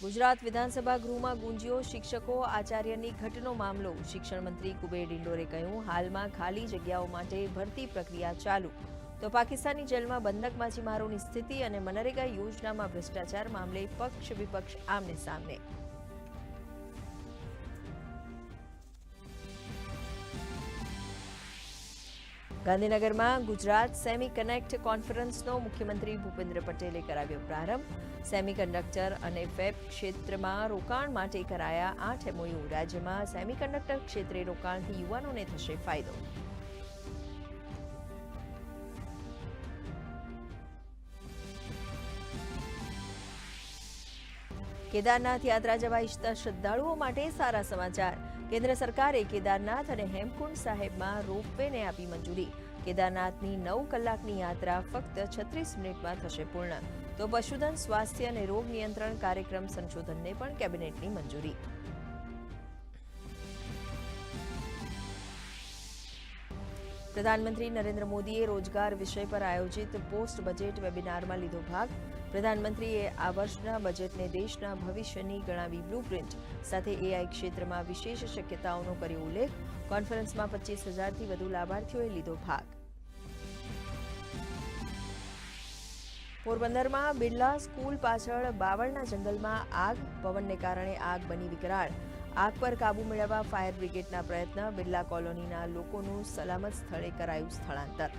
ગુજરાત વિધાનસભા ગૃહમાં ગુંજ્યો શિક્ષકો આચાર્યની ઘટનો મામલો। શિક્ષણ મંત્રી કુબેર ડિંડોરે કહ્યું, હાલમાં ખાલી જગ્યાઓ માટે ભરતી પ્રક્રિયા ચાલુ। તો પાકિસ્તાની જેલમાં બંધક માછીમારોની સ્થિતિ અને મનરેગા યોજનામાં ભ્રષ્ટાચાર મામલે પક્ષ વિપક્ષ આમને સામને। ગાંધીનગરમાં ગુજરાત સેમી કનેક્ટ કોન્ફરન્સનો મુખ્યમંત્રી ભૂપેન્દ્ર પટેલે કરાવ્યો પ્રારંભ। સેમિકન્ડક્ટર અને ફેબ ક્ષેત્રમાં રોકાણ માટે કરાયા 8 MOU। રાજ્યમાં સેમિકન્ડક્ટર ક્ષેત્રે રોકાણથી યુવાનોને થશે ફાયદો। કેદારનાથ યાત્રા જવા ઈચ્છતા શ્રદ્ધાળુઓ માટે સારા સમાચાર। કેન્દ્ર સરકારે કેદારનાથ અને હેમકુંડ સાહેબમાં રોપવેને આપી મંજૂરી। કેદારનાથની 9 કલાકની યાત્રા ફક્ત 36 મિનિટમાં થશે પૂર્ણ। તો પશુધન સ્વાસ્થ્ય અને રોગ નિયંત્રણ કાર્યક્રમ સંશોધનને પણ કેબિનેટની મંજૂરી। પ્રધાનમંત્રી નરેન્દ્ર મોદીએ રોજગાર વિષય પર આયોજિત પોસ્ટ બજેટ વેબિનારમાં લીધો ભાગ। પ્રધાનમંત્રીએ આ વર્ષના બજેટને દેશના ભવિષ્યની ગણાવી બ્લુપ્રિન્ટ। સાથે AI ક્ષેત્રમાં વિશેષ શક્યતાઓનો કર્યો ઉલ્લેખ। કોન્ફરન્સમાં 25,000થી વધુ લાભાર્થીઓએ લીધો ભાગ। પોરબંદરમાં બિરલા સ્કૂલ પાછળ બાવળના જંગલમાં આગ। પવનને કારણે આગ બની વિકરાળ। આગ પર કાબુ મેળવવા ફાયર બ્રિગેડના પ્રયત્ન। બિરલા કોલોનીના લોકોનું સલામત સ્થળે કરાયું સ્થળાંતર।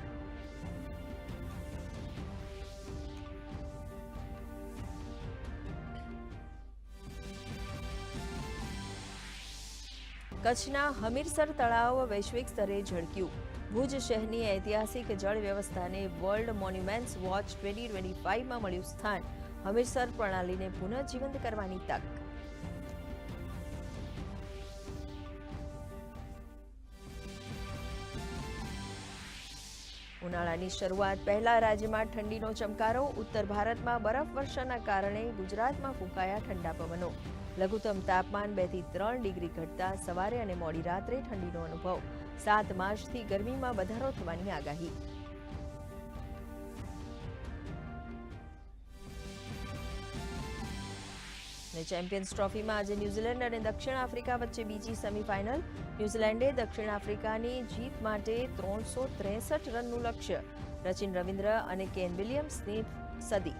કચ્છના હમીરસર તળાવ વૈશ્વિક સ્તરે ઝળક્યું। ભુજ શહેરની ઐતિહાસિક જળ વ્યવસ્થાને વર્લ્ડ મોન્યુમેન્ટ્સ વોચ 2025માં મળ્યું સ્થાન। હમીરસર પ્રણાલીને પુનઃજીવંત કરવાની તક। ઉનાળાની શરૂઆત પહેલા રાજ્યમાં ઠંડીનો ચમકારો। ઉત્તર ભારતમાં બરફવર્ષાના કારણે ગુજરાતમાં ફૂંકાયા ઠંડા પવનો। લઘુત્તમ તાપમાન 2 થી 3 ડિગ્રી ઘટતા સવારે અને મોડી રાત્રે ઠંડીનો અનુભવ। 7 માર્ચથી ગરમીમાં વધારો થવાની આગાહી। ચેમ્પિયન્સ ટ્રોફીમાં આજે ન્યૂઝીલેન્ડ અને દક્ષિણ આફ્રિકા વચ્ચે બીજી સેમીફાઇનલ। ન્યૂઝીલેન્ડે દક્ષિણ આફ્રિકાની જીત માટે 363 રનનું લક્ષ્ય। સચિન રવિન્દ્ર અને કેન વિલિયમ્સની સદી।